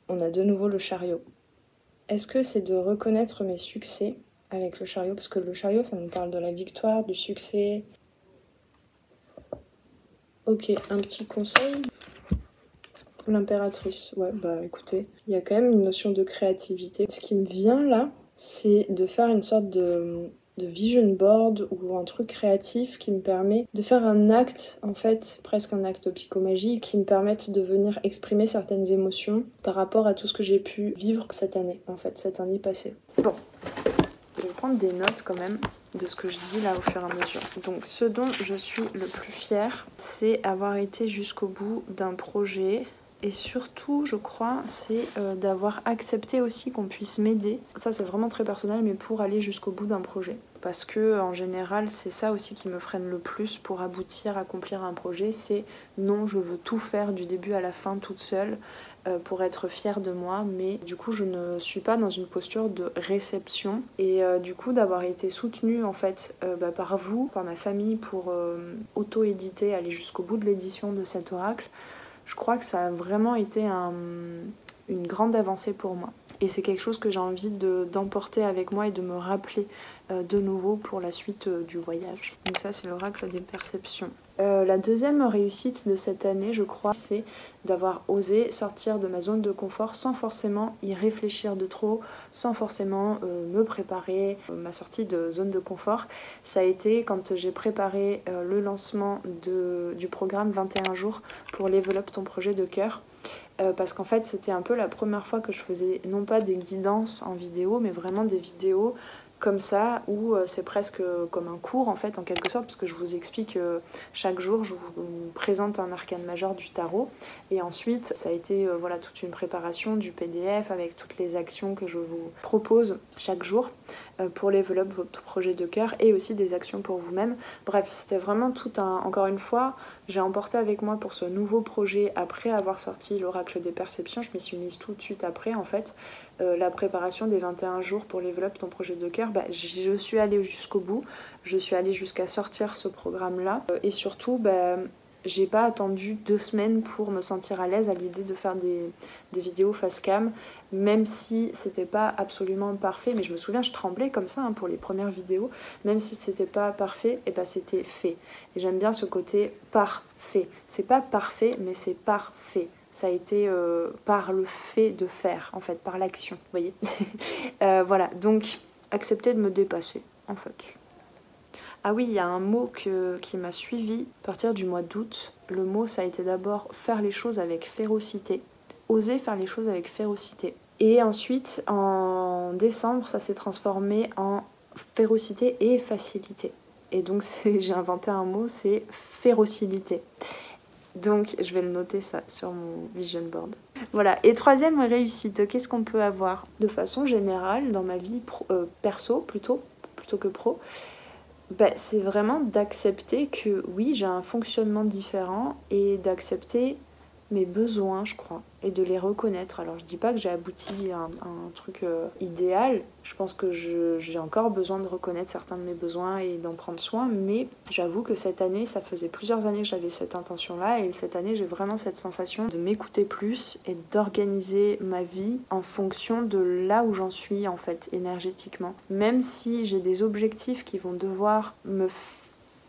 On a de nouveau le chariot. Est-ce que c'est de reconnaître mes succès avec le chariot? Parce que le chariot, ça nous parle de la victoire, du succès. Ok, un petit conseil. L'impératrice. Ouais, bah écoutez, il y a quand même une notion de créativité. Ce qui me vient là, c'est de faire une sorte de vision board ou un truc créatif qui me permet de faire un acte, en fait, presque un acte psychomagique, qui me permette de venir exprimer certaines émotions par rapport à tout ce que j'ai pu vivre cette année, en fait, cette année passée. Bon, je vais prendre des notes quand même de ce que je dis là au fur et à mesure. Donc ce dont je suis le plus fière, c'est avoir été jusqu'au bout d'un projet. Et surtout, je crois, c'est d'avoir accepté aussi qu'on puisse m'aider. Ça, c'est vraiment très personnel, mais pour aller jusqu'au bout d'un projet. Parce que, en général, c'est ça aussi qui me freine le plus pour aboutir, accomplir un projet. C'est non, je veux tout faire du début à la fin toute seule pour être fière de moi. Mais du coup, je ne suis pas dans une posture de réception. Et du coup, d'avoir été soutenue, en fait, par vous, par ma famille, pour auto-éditer, aller jusqu'au bout de l'édition de cet oracle, je crois que ça a vraiment été une grande avancée pour moi. Et c'est quelque chose que j'ai envie d'emporter avec moi et de me rappeler de nouveau pour la suite du voyage. Donc ça, c'est l'oracle des perceptions. La deuxième réussite de cette année, je crois, c'est d'avoir osé sortir de ma zone de confort sans forcément y réfléchir de trop, sans forcément me préparer. Ma sortie de zone de confort, ça a été quand j'ai préparé le lancement du programme 21 jours pour Level Up ton projet de cœur. Parce qu'en fait, c'était un peu la première fois que je faisais non pas des guidances en vidéo, mais vraiment des vidéos comme ça, où c'est presque comme un cours en fait, en quelque sorte, parce que je vous explique chaque jour, je vous présente un arcane majeur du tarot, et ensuite ça a été voilà, toute une préparation du PDF avec toutes les actions que je vous propose chaque jour pour level up votre projet de cœur, et aussi des actions pour vous-même. Bref, c'était vraiment tout un... Encore une fois, j'ai emporté avec moi pour ce nouveau projet, après avoir sorti l'oracle des perceptions, je m'y suis mise tout de suite après en fait, la préparation des 21 jours pour level up ton projet de cœur. Je suis allée jusqu'au bout, je suis allée jusqu'à sortir ce programme là, et surtout j'ai pas attendu 2 semaines pour me sentir à l'aise à l'idée de faire des vidéos face cam, même si c'était pas absolument parfait. Mais je me souviens, je tremblais comme ça pour les premières vidéos, même si c'était pas parfait, et c'était fait. Et j'aime bien ce côté parfait. C'est pas parfait, mais c'est parfait. Ça a été par le fait de faire, en fait, par l'action, vous voyez. Voilà, donc accepter de me dépasser, en fait. Ah oui, il y a un mot qui m'a suivi à partir du mois d'août. Le mot, ça a été d'abord faire les choses avec férocité. Oser faire les choses avec férocité. Et ensuite, en décembre, ça s'est transformé en férocité et facilité. Et donc, j'ai inventé un mot, c'est férocilité. Donc je vais le noter ça sur mon vision board. Voilà, et troisième réussite, qu'est-ce qu'on peut avoir de façon générale dans ma vie perso plutôt que pro? C'est vraiment d'accepter que oui, j'ai un fonctionnement différent, et d'accepter mes besoins, je crois, et de les reconnaître. Alors je dis pas que j'ai abouti à un truc idéal, je pense que j'ai encore besoin de reconnaître certains de mes besoins et d'en prendre soin, mais j'avoue que cette année, ça faisait plusieurs années que j'avais cette intention-là, et cette année j'ai vraiment cette sensation de m'écouter plus et d'organiser ma vie en fonction de là où j'en suis en fait, énergétiquement. Même si j'ai des objectifs qui vont devoir me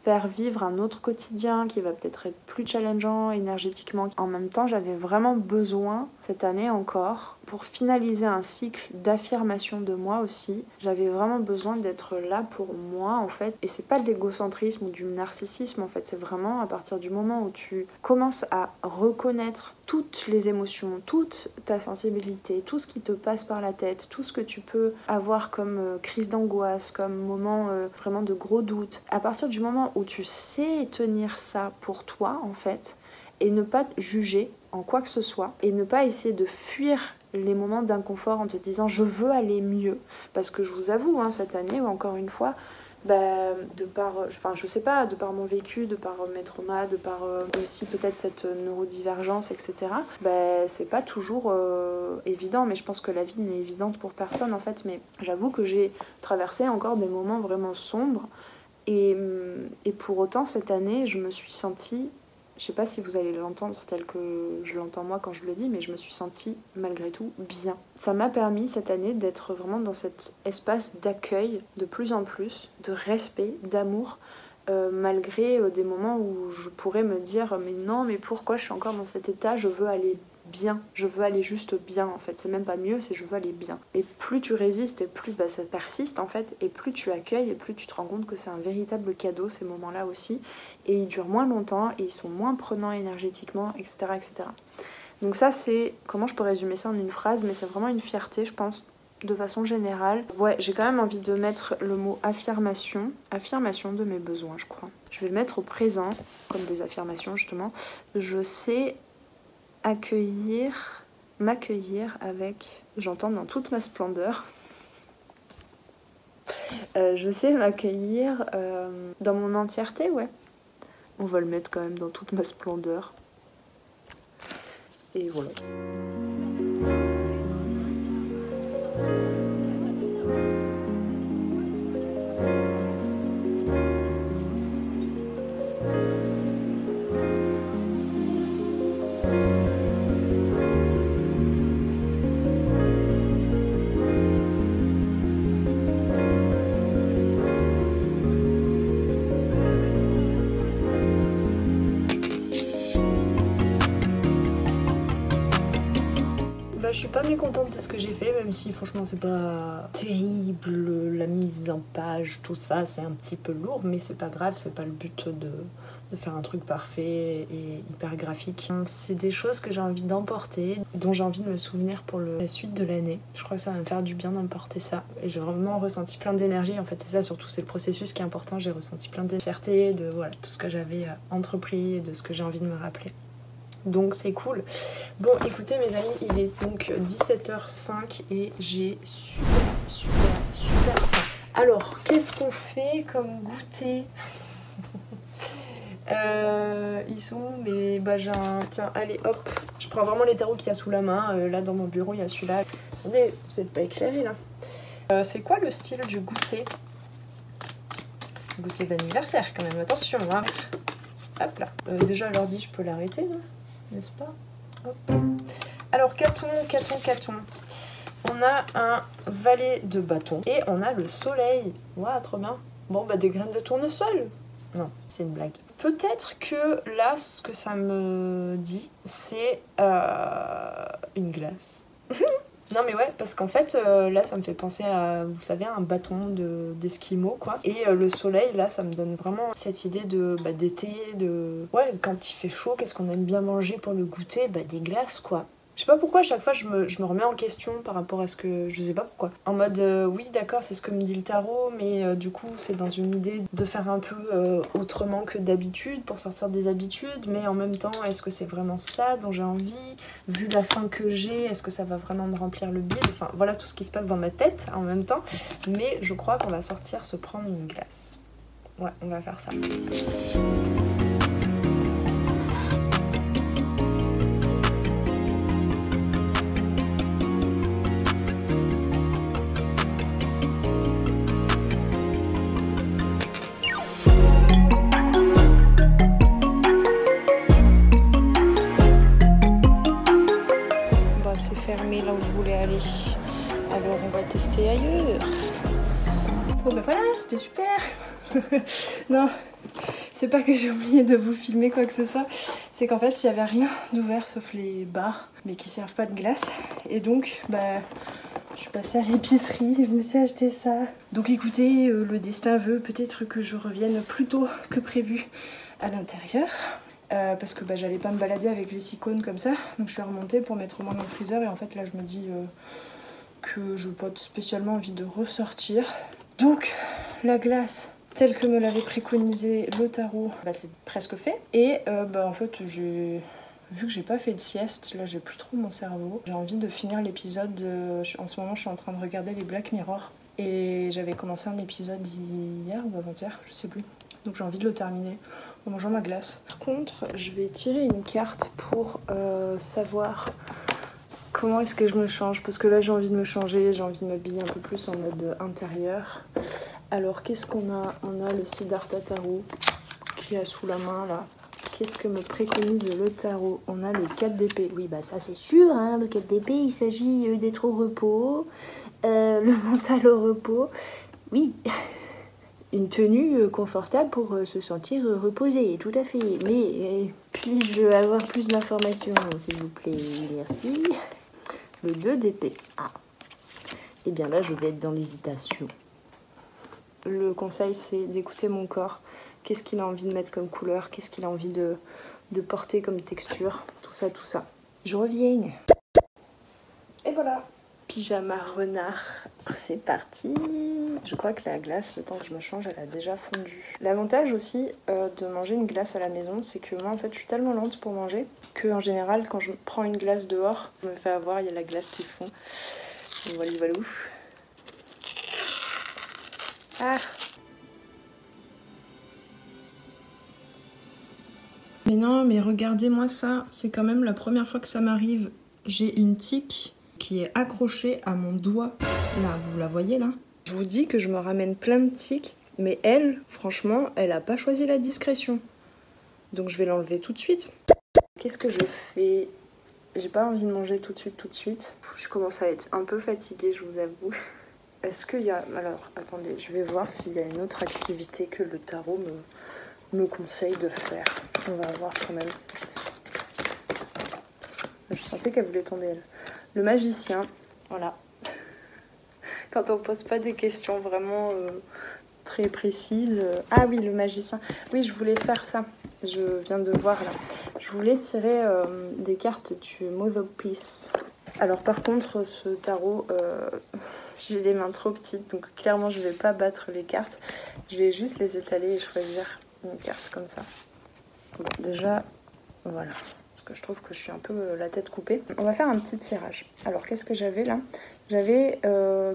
faire vivre un autre quotidien qui va peut-être être plus challengeant énergétiquement. En même temps, j'avais vraiment besoin, cette année encore, pour finaliser un cycle d'affirmation de moi aussi, j'avais vraiment besoin d'être là pour moi en fait. Et c'est pas de l'égocentrisme ou du narcissisme en fait, c'est vraiment à partir du moment où tu commences à reconnaître toutes les émotions, toute ta sensibilité, tout ce qui te passe par la tête, tout ce que tu peux avoir comme crise d'angoisse, comme moment vraiment de gros doutes. À partir du moment où tu sais tenir ça pour toi en fait, et ne pas te juger, en quoi que ce soit et ne pas essayer de fuir les moments d'inconfort en te disant je veux aller mieux. Parce que je vous avoue, hein, cette année, encore une fois, bah, de par, enfin je sais pas, de par mon vécu, de par mes traumas, de par aussi peut-être cette neurodivergence, etc. Bah, c'est pas toujours évident, mais je pense que la vie n'est évidente pour personne en fait. Mais j'avoue que j'ai traversé encore des moments vraiment sombres et pour autant cette année je me suis sentie, je sais pas si vous allez l'entendre tel que je l'entends moi quand je le dis, mais je me suis sentie malgré tout bien. Ça m'a permis cette année d'être vraiment dans cet espace d'accueil de plus en plus, de respect, d'amour, malgré des moments où je pourrais me dire mais non, mais pourquoi je suis encore dans cet état, je veux aller bien, je veux aller juste bien en fait, c'est même pas mieux, c'est je veux aller bien. Et plus tu résistes et plus bah, ça persiste en fait, et plus tu accueilles et plus tu te rends compte que c'est un véritable cadeau ces moments-là aussi, et ils durent moins longtemps et ils sont moins prenants énergétiquement, etc. etc. Donc ça c'est, comment je peux résumer ça en une phrase, mais c'est vraiment une fierté je pense de façon générale. Ouais, j'ai quand même envie de mettre le mot affirmation, affirmation de mes besoins je crois. Je vais le mettre au présent, comme des affirmations justement. Je sais accueillir, m'accueillir avec, j'entends dans toute ma splendeur. Je sais m'accueillir dans mon entièreté, ouais. On va le mettre quand même dans toute ma splendeur. Et voilà. Je suis pas mécontente de ce que j'ai fait, même si franchement c'est pas terrible, la mise en page, tout ça, c'est un petit peu lourd, mais c'est pas grave, c'est pas le but de faire un truc parfait et hyper graphique. C'est des choses que j'ai envie d'emporter, dont j'ai envie de me souvenir pour la suite de l'année. Je crois que ça va me faire du bien d'emporter ça. Et j'ai vraiment ressenti plein d'énergie, en fait c'est ça surtout, c'est le processus qui est important, j'ai ressenti plein de fierté, de voilà, tout ce que j'avais entrepris et de ce que j'ai envie de me rappeler. Donc c'est cool. Bon écoutez mes amis, il est donc 17h05 et j'ai super faim. Alors qu'est-ce qu'on fait comme goûter? Ils sont où mes bajins? Tiens allez hop, je prends vraiment les tarots qu'il y a sous la main. Là dans mon bureau il y a celui-là. Attendez, vous n'êtes pas éclairés là. C'est quoi le style du goûter? Goûter d'anniversaire quand même, attention hein. Hop là. Déjà l'ordi je peux l'arrêter là, n'est-ce pas? Hop. Alors qu'a-t-on? On a un valet de bâton et on a le soleil. Waouh, trop bien. Bon bah des graines de tournesol. Non, c'est une blague. Peut-être que là, ce que ça me dit, c'est une glace. Non mais ouais, parce qu'en fait, là, ça me fait penser à, vous savez, un bâton d'esquimau, quoi. Et le soleil, là, ça me donne vraiment cette idée de d'été, de... Ouais, quand il fait chaud, qu'est-ce qu'on aime bien manger pour le goûter? Bah des glaces, quoi. Je sais pas pourquoi à chaque fois je me remets en question par rapport à ce que... Je sais pas pourquoi. En mode, oui d'accord, c'est ce que me dit le tarot, mais du coup c'est dans une idée de faire un peu autrement que d'habitude, pour sortir des habitudes, mais en même temps, est-ce que c'est vraiment ça dont j'ai envie? Vu la faim que j'ai, est-ce que ça va vraiment me remplir le bide? Enfin voilà tout ce qui se passe dans ma tête en même temps, mais je crois qu'on va sortir se prendre une glace. Ouais, on va faire ça. Fermé là où je voulais aller, alors on va tester ailleurs. Bon bah voilà, c'était super. Non, c'est pas que j'ai oublié de vous filmer quoi que ce soit, c'est qu'en fait il n'y avait rien d'ouvert sauf les bars, mais qui servent pas de glace, et donc bah je suis passée à l'épicerie, je me suis acheté ça. Donc écoutez, le destin veut peut-être que je revienne plus tôt que prévu à l'intérieur. Parce que bah, j'allais pas me balader avec les 6 cônes comme ça, donc je suis remontée pour mettre au moins dans le freezer, et en fait là je me dis que je n'ai pas spécialement envie de ressortir. Donc la glace telle que me l'avait préconisé le tarot, bah, c'est presque fait, et bah, en fait j'ai Vu que j'ai pas fait de sieste, là j'ai plus trop mon cerveau. J'ai envie de finir l'épisode. En ce moment je suis en train de regarder les Black Mirror. Et j'avais commencé un épisode hier ou avant-hier, je sais plus. Donc j'ai envie de le terminer en mangeant ma glace. Par contre, je vais tirer une carte pour savoir comment est-ce que je me change. Parce que là j'ai envie de me changer, j'ai envie de m'habiller un peu plus en mode intérieur. Alors qu'est-ce qu'on a? On a le Siddhartha Tarot qui est sous la main là. Qu'est-ce que me préconise le tarot? On a le 4 d'épée. Oui, bah ça c'est sûr, hein, le 4 d'épée, il s'agit d'être au repos, le mental au repos. Oui, une tenue confortable pour se sentir reposé, tout à fait. Mais puis-je avoir plus d'informations, s'il vous plaît? Merci. Le 2 d'épée. Ah, et bien là, je vais être dans l'hésitation. Le conseil, c'est d'écouter mon corps. Qu'est-ce qu'il a envie de mettre comme couleur? Qu'est-ce qu'il a envie de porter comme texture? Tout ça, tout ça. Je reviens. Et voilà. Pyjama renard. C'est parti. Je crois que la glace, le temps que je me change, elle a déjà fondu. L'avantage aussi de manger une glace à la maison, c'est que moi, en fait, je suis tellement lente pour manger que en général, quand je prends une glace dehors, je me fais avoir, il y a la glace qui fond. Voilà, voilà. Ah! Mais non, mais regardez-moi ça, c'est quand même la première fois que ça m'arrive. J'ai une tique qui est accrochée à mon doigt. Là, vous la voyez là? Je vous dis que je me ramène plein de tiques, mais elle, franchement, elle a pas choisi la discrétion. Donc je vais l'enlever tout de suite. Qu'est-ce que je fais? J'ai pas envie de manger tout de suite. Je commence à être un peu fatiguée, je vous avoue. Est-ce qu'il y a... Alors, attendez, je vais voir s'il y a une autre activité que le tarot me conseille de faire. On va voir quand même. Je sentais qu'elle voulait tomber, elle. Le magicien, voilà. Quand on pose pas des questions vraiment très précises. Ah oui, le magicien. Oui, je voulais faire ça. Je viens de voir là. Je voulais tirer des cartes du Mother Peace. Alors par contre, ce tarot, j'ai les mains trop petites, donc clairement je vais pas battre les cartes. Je vais juste les étaler et choisir une carte comme ça. Bon, déjà, voilà. Parce que je trouve que je suis un peu la tête coupée. On va faire un petit tirage. Alors, qu'est-ce que j'avais là? J'avais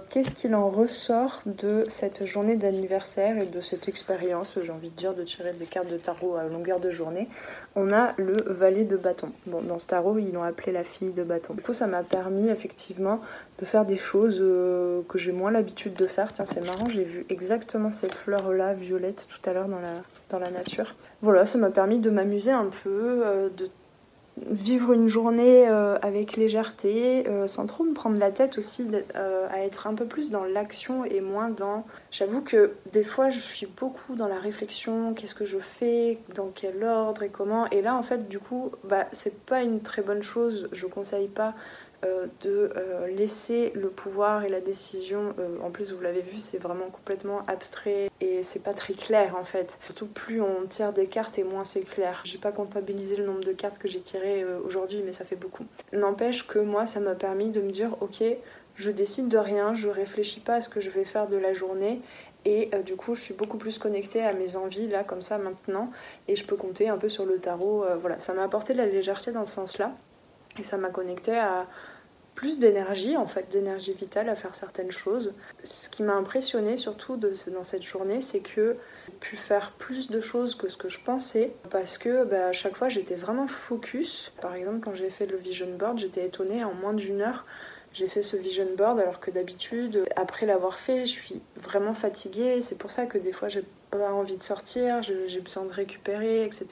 qu'est-ce qu'il en ressort de cette journée d'anniversaire et de cette expérience, j'ai envie de dire, de tirer des cartes de tarot à longueur de journée. On a le valet de bâton. Bon, dans ce tarot, ils l'ont appelé la fille de bâton. Du coup, ça m'a permis effectivement de faire des choses que j'ai moins l'habitude de faire. Tiens, c'est marrant, j'ai vu exactement ces fleurs-là, violettes, tout à l'heure dans la nature. Voilà, ça m'a permis de m'amuser un peu, de vivre une journée avec légèreté, sans trop me prendre la tête aussi, à être un peu plus dans l'action et moins dans... J'avoue que des fois je suis beaucoup dans la réflexion, qu'est-ce que je fais, dans quel ordre et comment, et là en fait du coup bah, c'est pas une très bonne chose, je conseille pas de laisser le pouvoir et la décision, en plus vous l'avez vu c'est vraiment complètement abstrait et c'est pas très clair en fait, surtout plus on tire des cartes et moins c'est clair. J'ai pas comptabilisé le nombre de cartes que j'ai tirées aujourd'hui mais ça fait beaucoup. N'empêche que moi ça m'a permis de me dire ok, je décide de rien, je réfléchis pas à ce que je vais faire de la journée et du coup je suis beaucoup plus connectée à mes envies là comme ça maintenant et je peux compter un peu sur le tarot, voilà, ça m'a apporté de la légèreté dans ce sens là et ça m'a connectée à plus d'énergie en fait, d'énergie vitale à faire certaines choses. Ce qui m'a impressionnée surtout dans cette journée, c'est que j'ai pu faire plus de choses que ce que je pensais parce que bah, à chaque fois j'étais vraiment focus. Par exemple quand j'ai fait le vision board, j'étais étonnée, en moins d'une heure j'ai fait ce vision board alors que d'habitude après l'avoir fait je suis vraiment fatiguée, c'est pour ça que des fois j'ai pas envie de sortir, j'ai besoin de récupérer etc.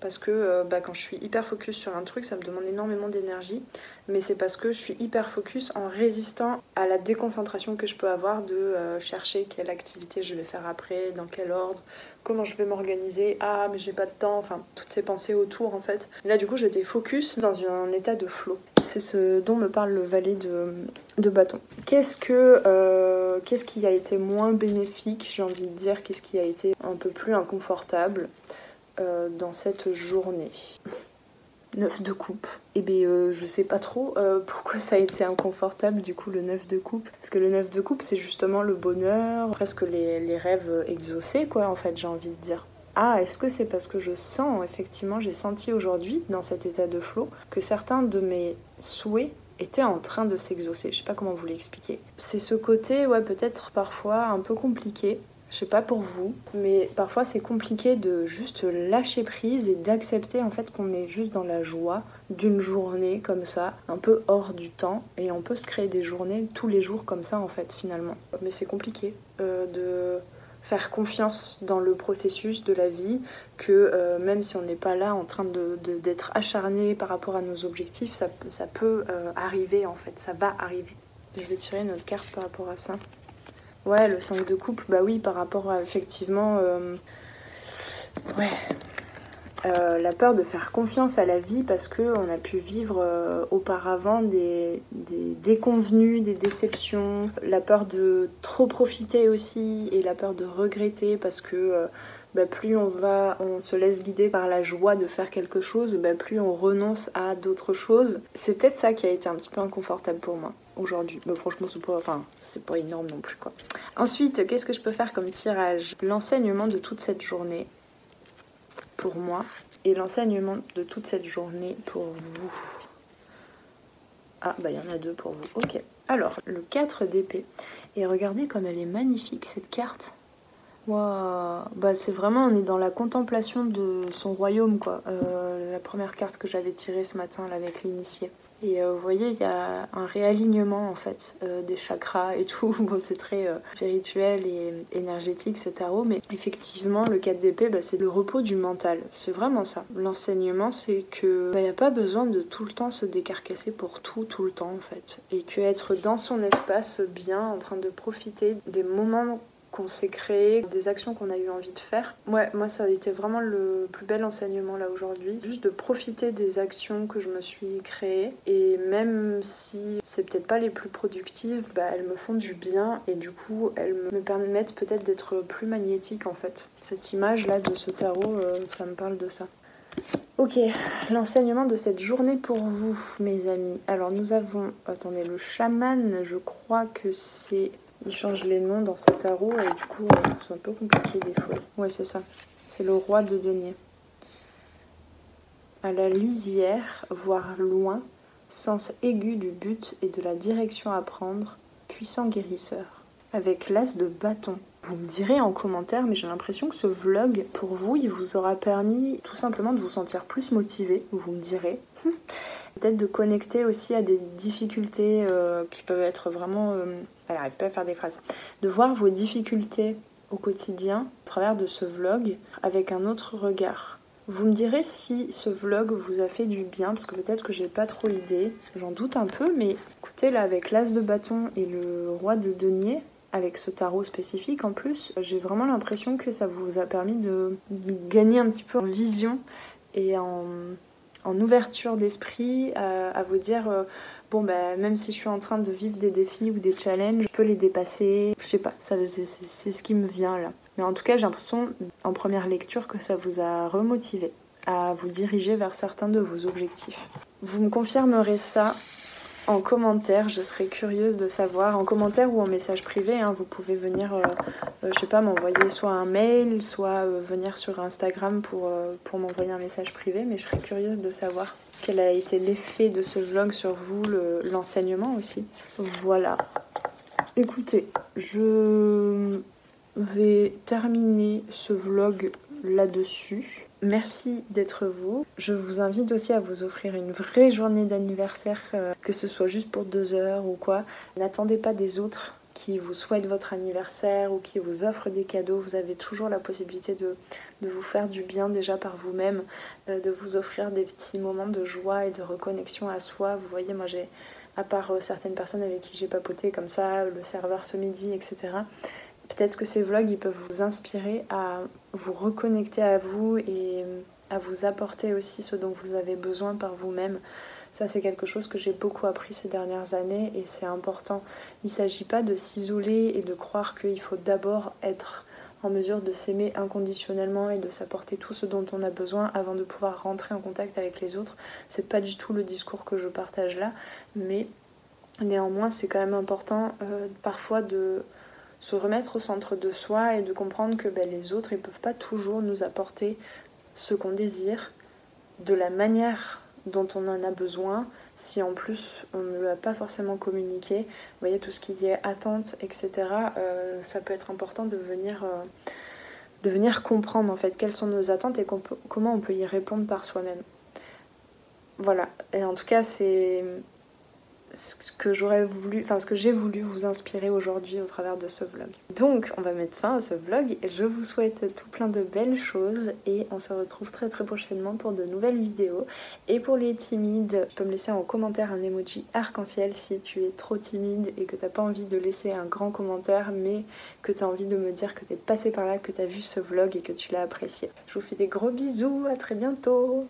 Parce que bah, quand je suis hyper focus sur un truc ça me demande énormément d'énergie, mais c'est parce que je suis hyper focus en résistant à la déconcentration que je peux avoir de chercher quelle activité je vais faire après, dans quel ordre, comment je vais m'organiser, ah mais j'ai pas de temps, enfin toutes ces pensées autour en fait. Et là du coup j'étais focus dans un état de flow. C'est ce dont me parle le valet de bâton. Qu'est-ce qui a été moins bénéfique, j'ai envie de dire, qu'est-ce qui a été un peu plus inconfortable dans cette journée? 9 de coupe. Et bien je sais pas trop pourquoi ça a été inconfortable du coup le 9 de coupe. Parce que le 9 de coupe c'est justement le bonheur, presque les rêves exaucés quoi en fait j'ai envie de dire. ah, est-ce que c'est parce que je sens, effectivement, j'ai senti aujourd'hui, dans cet état de flow, que certains de mes souhaits étaient en train de s'exaucer. Je sais pas comment vous l'expliquer. C'est ce côté, ouais, peut-être parfois un peu compliqué. Je sais pas pour vous, mais parfois c'est compliqué de juste lâcher prise et d'accepter en fait qu'on est juste dans la joie d'une journée comme ça, un peu hors du temps, et on peut se créer des journées tous les jours comme ça en fait finalement. Mais c'est compliqué de faire confiance dans le processus de la vie, que même si on n'est pas là en train d'être acharné par rapport à nos objectifs, ça peut arriver en fait, ça va arriver. Je vais tirer une autre carte par rapport à ça. Ouais, le 5 de coupe, bah oui, par rapport à effectivement... la peur de faire confiance à la vie parce qu'on a pu vivre auparavant des déconvenues, des déceptions, la peur de trop profiter aussi et la peur de regretter parce que plus on se laisse guider par la joie de faire quelque chose, plus on renonce à d'autres choses. C'est peut-être ça qui a été un petit peu inconfortable pour moi aujourd'hui. Mais franchement, c'est pas énorme non plus, quoi. Ensuite, qu'est-ce que je peux faire comme tirage? L'enseignement de toute cette journée pour moi et l'enseignement de toute cette journée pour vous. Ah, il y en a deux pour vous. Ok. Alors, le 4 d'épée. Et regardez comme elle est magnifique, cette carte. Wow. C'est vraiment, on est dans la contemplation de son royaume, quoi. La première carte que j'avais tirée ce matin là, avec l'initié. Et vous voyez, il y a un réalignement en fait des chakras et tout. Bon, c'est très spirituel et énergétique ce tarot, mais effectivement, le 4 d'épée, c'est le repos du mental. C'est vraiment ça. L'enseignement, c'est que il n'y a pas besoin de tout le temps se décarcasser pour tout le temps en fait. Et que être dans son espace bien, en train de profiter des moments qu'on s'est créé, des actions qu'on a eu envie de faire. Ouais, moi ça a été vraiment le plus bel enseignement là aujourd'hui. Juste de profiter des actions que je me suis créées et même si c'est peut-être pas les plus productives, elles me font du bien et du coup elles me permettent peut-être d'être plus magnétique en fait. Cette image là de ce tarot, ça me parle de ça. Ok, l'enseignement de cette journée pour vous mes amis. Alors nous avons, attendez, le chaman, je crois que c'est... Il change les noms dans ces tarots et du coup c'est un peu compliqué des fois. Ouais, c'est ça. C'est le roi de denier. À la lisière, voir loin, sens aigu du but et de la direction à prendre, puissant guérisseur. Avec l'as de bâton. Vous me direz en commentaire, mais j'ai l'impression que ce vlog, pour vous, il vous aura permis tout simplement de vous sentir plus motivé, vous me direz. Peut-être de connecter aussi à des difficultés qui peuvent être vraiment... Elle n'arrive pas à faire des phrases. De voir vos difficultés au quotidien à travers de ce vlog avec un autre regard. Vous me direz si ce vlog vous a fait du bien, parce que peut-être que j'ai pas trop idée. J'en doute un peu, mais écoutez, là avec l'as de bâton et le roi de denier, avec ce tarot spécifique en plus, j'ai vraiment l'impression que ça vous a permis de gagner un petit peu en vision et en ouverture d'esprit à vous dire même si je suis en train de vivre des défis ou des challenges, je peux les dépasser, je sais pas, c'est ce qui me vient là. Mais en tout cas j'ai l'impression en première lecture que ça vous a remotivé à vous diriger vers certains de vos objectifs. Vous me confirmerez ça en commentaire, je serais curieuse de savoir, en commentaire ou en message privé, vous pouvez venir, je sais pas, m'envoyer soit un mail, soit venir sur Instagram pour m'envoyer un message privé, mais je serais curieuse de savoir quel a été l'effet de ce vlog sur vous, l'enseignement aussi. Voilà. Écoutez, je vais terminer ce vlog là-dessus. Merci d'être vous. Je vous invite aussi à vous offrir une vraie journée d'anniversaire, que ce soit juste pour 2 heures ou quoi. N'attendez pas des autres qui vous souhaitent votre anniversaire ou qui vous offrent des cadeaux. Vous avez toujours la possibilité de vous faire du bien déjà par vous-même, de vous offrir des petits moments de joie et de reconnexion à soi. Vous voyez, moi j'ai, à part certaines personnes avec qui j'ai papoté comme ça, le serveur ce midi, etc., peut-être que ces vlogs, ils peuvent vous inspirer à vous reconnecter à vous et à vous apporter aussi ce dont vous avez besoin par vous-même. Ça, c'est quelque chose que j'ai beaucoup appris ces dernières années et c'est important. Il ne s'agit pas de s'isoler et de croire qu'il faut d'abord être en mesure de s'aimer inconditionnellement et de s'apporter tout ce dont on a besoin avant de pouvoir rentrer en contact avec les autres. C'est pas du tout le discours que je partage là, mais néanmoins, c'est quand même important parfois de se remettre au centre de soi et de comprendre que les autres ils peuvent pas toujours nous apporter ce qu'on désire de la manière dont on en a besoin si en plus on ne l'a pas forcément communiqué. Vous voyez, tout ce qui est attente, etc. Ça peut être important de venir comprendre en fait quelles sont nos attentes et comment on peut y répondre par soi-même. Voilà, et en tout cas c'est ce que j'ai voulu vous inspirer aujourd'hui au travers de ce vlog. Donc on va mettre fin à ce vlog, je vous souhaite tout plein de belles choses et on se retrouve très prochainement pour de nouvelles vidéos. Et pour les timides, tu peux me laisser en commentaire un emoji arc-en-ciel si tu es trop timide et que t'as pas envie de laisser un grand commentaire mais que tu as envie de me dire que t'es passé par là, que t'as vu ce vlog et que tu l'as apprécié. Je vous fais des gros bisous, à très bientôt.